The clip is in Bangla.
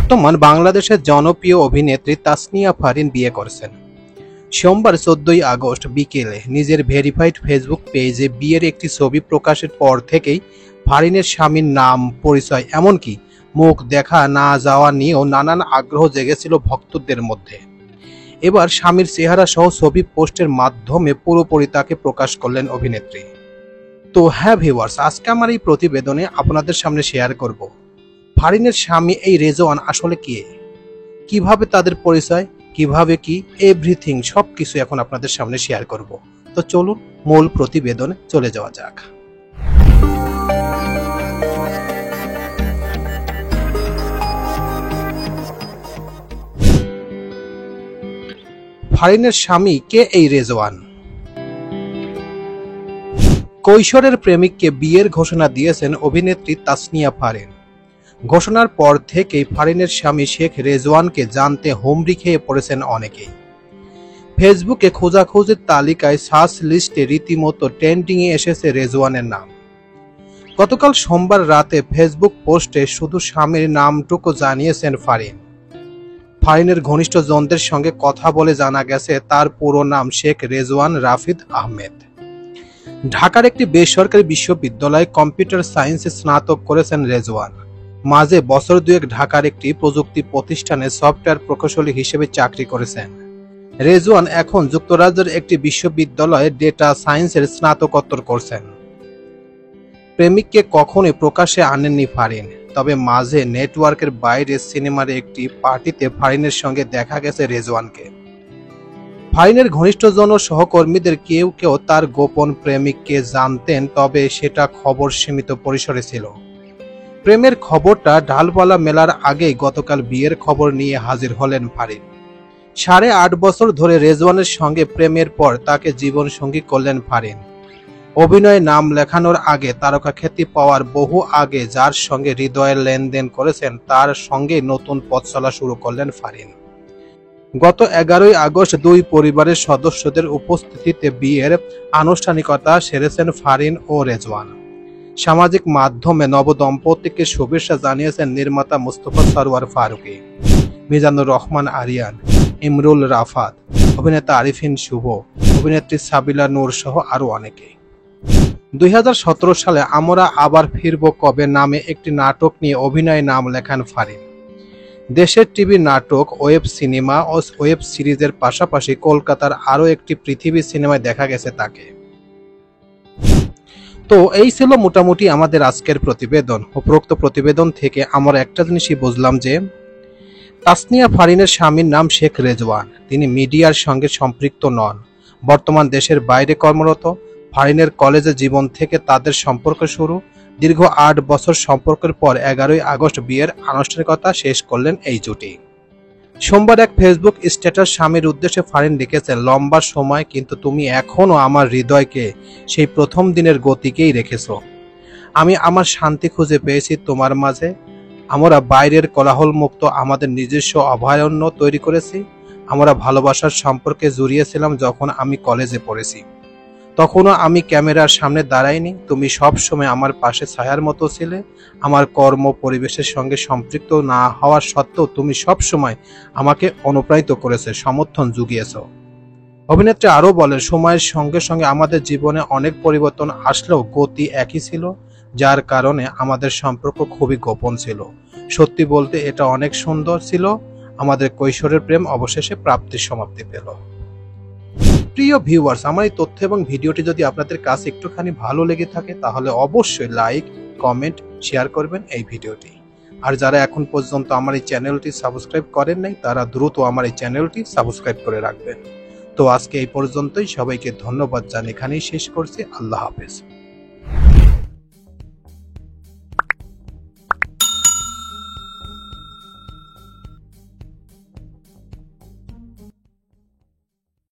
বর্তমান বাংলাদেশের জনপ্রিয় অভিনেত্রী তাসনিয়া ফারিন বিয়ে করেছেন। সোমবার 14 আগস্ট বিকেলে নিজের ভেরিফাইড ফেসবুক পেজে বিয়ের একটি ছবি প্রকাশের পর থেকেই ফারিনের স্বামীর নাম, পরিচয়, এমনকি মুখ দেখা না যাওয়া নিয়েও নানান আগ্রহ জেগেছিল ভক্তদের মধ্যে। এবার স্বামীর চেহারা সহ ছবি পোস্টের মাধ্যমে পুরোপুরি তাকে প্রকাশ করলেন অভিনেত্রী। তো হ্যাঁ ভিউয়ার্স, আজকে আমার এই প্রতিবেদনে আপনাদের সামনে শেয়ার করব ফারিনের স্বামী এই রেজওয়ান আসলে কে, কিভাবে তাদের পরিচয়, কিভাবে কি এভরিথিং সবকিছু এখন আপনাদের সামনে শেয়ার করব। তো চলুন মূল প্রতিবেদনে চলে যাওয়া যাক। ফারিনের স্বামী কে এই রেজওয়ান? কৈশোরের প্রেমিককে বিয়ের ঘোষণা দিয়েছেন অভিনেত্রী তাসনিয়া ফারিন। ঘোষণার পর থেকেই ফারিনের স্বামী শেখ রেজওয়ানকে জানতে হুমড়ি খেয়ে পড়েছেন অনেকেই। ফেসবুকে খোঁজাখুঁজির তালিকায় সার্চ লিস্টে রীতিমতো ট্রেন্ডিংয়ে এসেছে রেজওয়ানের নাম। গতকাল সোমবার রাতে ফেসবুক পোস্টে শুধু স্বামীর নামটুকু জানিয়েছেন ফারিন। ফারিনের ঘনিষ্ঠজনদের সঙ্গে কথা বলে জানা গেছে তার পুরো নাম শেখ রেজওয়ান রাফিদ আহমেদ। ঢাকার একটি বেসরকারি বিশ্ববিদ্যালয়ে কম্পিউটার সায়েন্সে স্নাতক করেছেন রেজওয়ান। মাঝে বছর দুয়েক ঢাকার একটি প্রযুক্তি প্রতিষ্ঠানে সফটওয়্যার প্রকৌশলী হিসেবে চাকরি করেছেন। রেজওয়ান এখন যুক্তরাজ্যের একটি বিশ্ববিদ্যালয়ে ডেটা সায়েন্সের স্নাতকোত্তর করছেন। প্রেমিককে কখনোই প্রকাশ্যে আনেননি ফারিন, তবে মাঝে নেটওয়ার্কের বাইরে সিনেমার একটি পার্টিতে ফারিনের সঙ্গে দেখা গেছে রেজওয়ানকে। ফারিনের ঘনিষ্ঠজন ও সহকর্মীদের কেউ কেউ তার গোপন প্রেমিককে জানতেন, তবে সেটা খবর সীমিত পরিসরে ছিল। প্রেমের খবরটা ঢালপালা মেলার আগেই গতকাল বিয়ের খবর নিয়ে হাজির হলেন ফারিন। 8.5 বছর ধরে রেজওয়ানের সঙ্গে প্রেমের পর তাকে জীবনসঙ্গী করলেন ফারিন। অভিনয়ে নাম লেখানোর আগে তারকা খ্যাতি পাওয়ার বহু আগে যার সঙ্গে হৃদয়ের লেনদেন করেছেন তার সঙ্গে নতুন পথ চলা শুরু করলেন ফারিন। গত 11 আগস্ট দুই পরিবারের সদস্যদের উপস্থিতিতে বিয়ের আনুষ্ঠানিকতা সেরেছেন ফারিন ও রেজওয়ান। সামাজিক মাধ্যমে নবদম্পতিকে শুভেচ্ছা জানিয়েছেন নির্মাতা মুস্তফা সরওয়ার ফারুকী, মিজানুর রহমান আরিয়ান, ইমরুল রাফাত, অভিনেতা আরিফিন শুভ, অভিনেত্রী সাবিলা নূর সহ আরো অনেকে। 2017 সালে আমরা আবার ফিরব কবে নামে একটি নাটক নিয়ে অভিনয়ে নাম লেখান ফারিন। দেশের টিভি নাটক, ওয়েব সিনেমা ও ওয়েব সিরিজের পাশাপাশি কলকাতার আরো একটি পৃথিবী সিনেমায় দেখা গেছে তাকে। তো এই ছিল মোটামুটি আমাদের আজকের প্রতিবেদন। উপরোক্ত প্রতিবেদন থেকে আমরা একটা জিনিসই বুঝলাম যে তাসনিয়া ফারিনের স্বামীর নাম শেখ রেজওয়ান। তিনি মিডিয়ার সঙ্গে সম্পৃক্ত নন, বর্তমান দেশের বাইরে কর্মরত। ফারিনের কলেজে জীবন থেকে তাদের সম্পর্ক শুরু। দীর্ঘ 8 বছর সম্পর্কের পর 11 আগস্ট বিয়ের আনুষ্ঠানিকতা শেষ করলেন এই জুটি। সোমবার এক ফেসবুক স্ট্যাটাস স্বামীর উদ্দেশ্যে ফারিন লিখেছেন, লম্বা সময় কিন্তু তুমি এখনো আমার হৃদয়কে সেই প্রথম দিনের গতিকেই রেখেছো। আমি আমার শান্তি খুঁজে পেয়েছি তোমার মাঝে। আমরা বাইরের কোলাহল মুক্ত আমাদের নিজস্ব অভয়ারণ্য তৈরি করেছি। আমরা ভালোবাসার সম্পর্কে জড়িয়েছিলাম যখন আমি কলেজে পড়েছি। তখনও আমি ক্যামেরার সামনে দাঁড়াইনি, তুমি সবসময় আমার পাশে ছায়ার মতো ছিলে। আমার কর্ম পরিবেশের সঙ্গে সম্পৃক্ত না হওয়ার সত্ত্বেও তুমি সবসময় আমাকে অনুপ্রাণিত করেছে, সমর্থন জুগিয়েছ। অভিনেত্রী আরও বলেন, সময়ের সঙ্গে সঙ্গে আমাদের জীবনে অনেক পরিবর্তন আসলেও গতি একই ছিল, যার কারণে আমাদের সম্পর্ক খুবই গোপন ছিল। সত্যি বলতে এটা অনেক সুন্দর ছিল। আমাদের কৈশোরের প্রেম অবশেষে প্রাপ্তির সমাপ্তি পেল। প্রিয় ভিউয়ার্স, আমার এই তথ্য এবং ভিডিওটি যদি আপনাদের কাছে একটুখানি ভালো লেগে থাকে তাহলে অবশ্যই লাইক, কমেন্ট, শেয়ার করবেন এই ভিডিওটি। আর যারা এখন পর্যন্ত আমার এই চ্যানেলটি সাবস্ক্রাইব করেন নাই তারা দ্রুত আমার এই চ্যানেলটি সাবস্ক্রাইব করে রাখবেন। তো আজকে এই পর্যন্তই, সবাইকে ধন্যবাদ জানিয়ে এখানেই শেষ করছি। আল্লাহ হাফেজ।